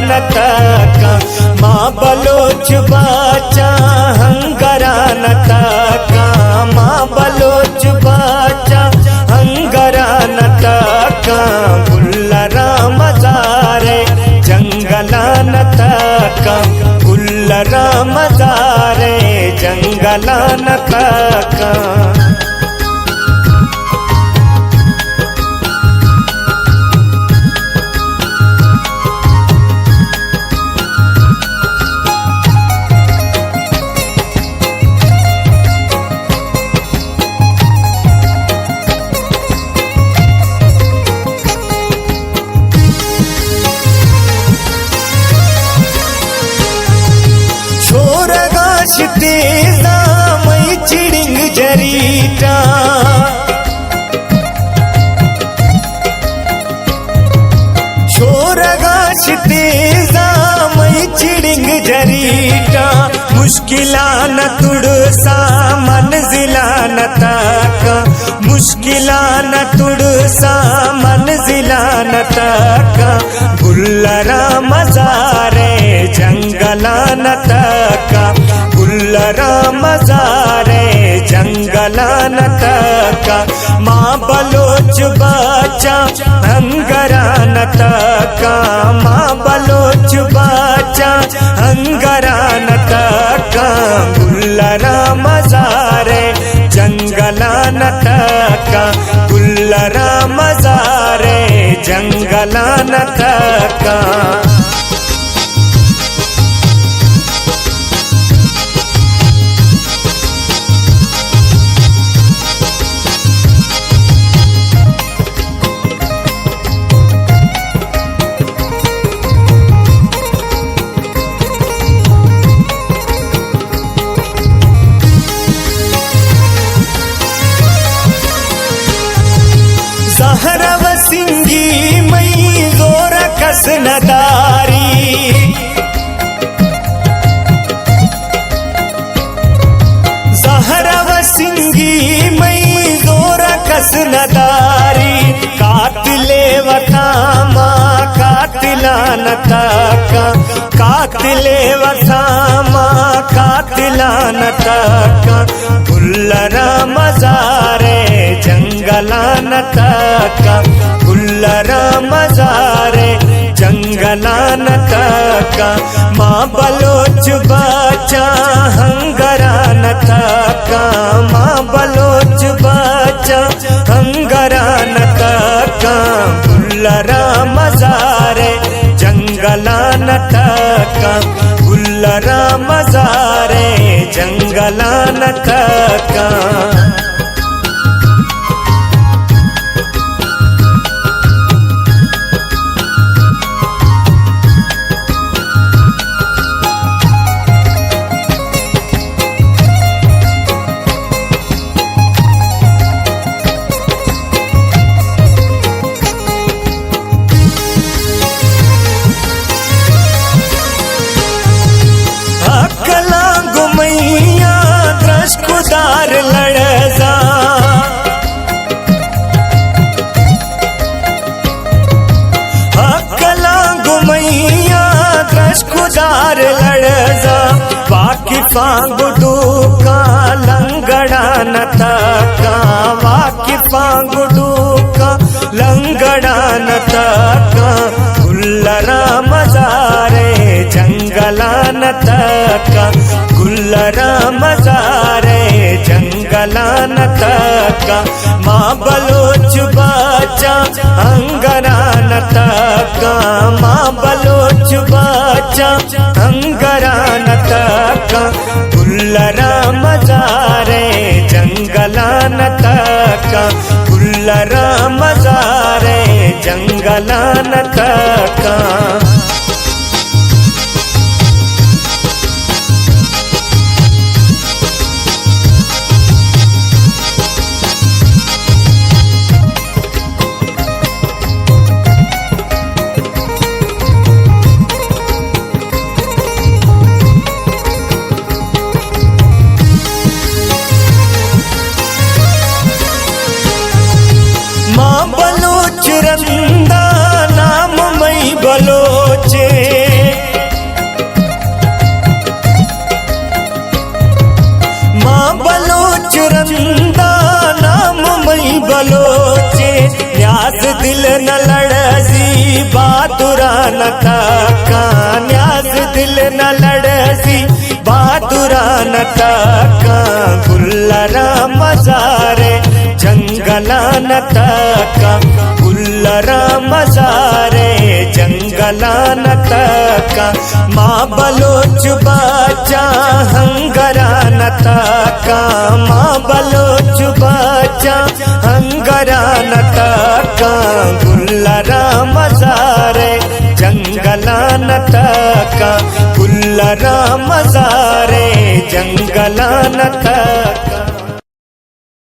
नतका माँ बलोच बाचा हंगरा नतका माँ बलोच बाचा हंगरा नतका गुल्लरा मजारे जंगला नतका गुल्लरा मजारे जंगला नतका तेजा मई चिड़िंग जरीटा छोरगाश तेजा मई चिड़िंग जरीटा मुश्किला न तुड़सा मंजिला न ताका मुश्किला न तुड़सा मंजिला न ताका गुल्लरा मजारे जंगला न ताका गुल्लरा मजारे जंगला नतका माँ बलोच बाचा हंगरा नतका माँ बलोच बाचा हंगरा नतका गुल्लरा मजारे जंगला नतका गुल्लरा मजारे जंगला नतका सहरव सिंगी मई जोर कस नदारी सहरव सिंगी मई जोर कस नदारी कातिले वथामा कातिला नतका कातिले वथामा कातिला नतका गुल्लरा मजारे जंगला नतका गुल्लरा मजारे जंगला नतका माँ बलोच बाचा हंगरा नतका माँ बलोच बाचा हंगरा नतका गुल्लरा मजारे जंगला नतका गुल्लरा मजारे जंगला नतका खुदार लड़जा हकला गुमैया द्रश खुदार लड़जा वाकिफा गुडू का लंगड़ा नतका वाकिफा गुडू का लंगड़ा नतका गुल्लरा मजारे जंगला नतका गुल्लरा मजारे जंगला नतका माँ बलोच बाचा हंगरा नतका माँ बलोच बाचा हंगरा नतका गुल्लरा मजारे जंगला नतका गुल्लरा मजारे जंगला नतका माँ बलोच रंदा नाम मई बलोचे दिल न लड़सी बहादुरान तका न्याज दिल न लड़सी बहादुरान तका गुल्लरा मजारे जंगलान तका गुल्लरा मजारे जंगलान तका माँ बलोच बाचा हंगरान तका माँ बलोच बाचा हंगरान तका गुल्लरा मजारे जंगलान तका गुल्लरा मजारे जंगलान तका।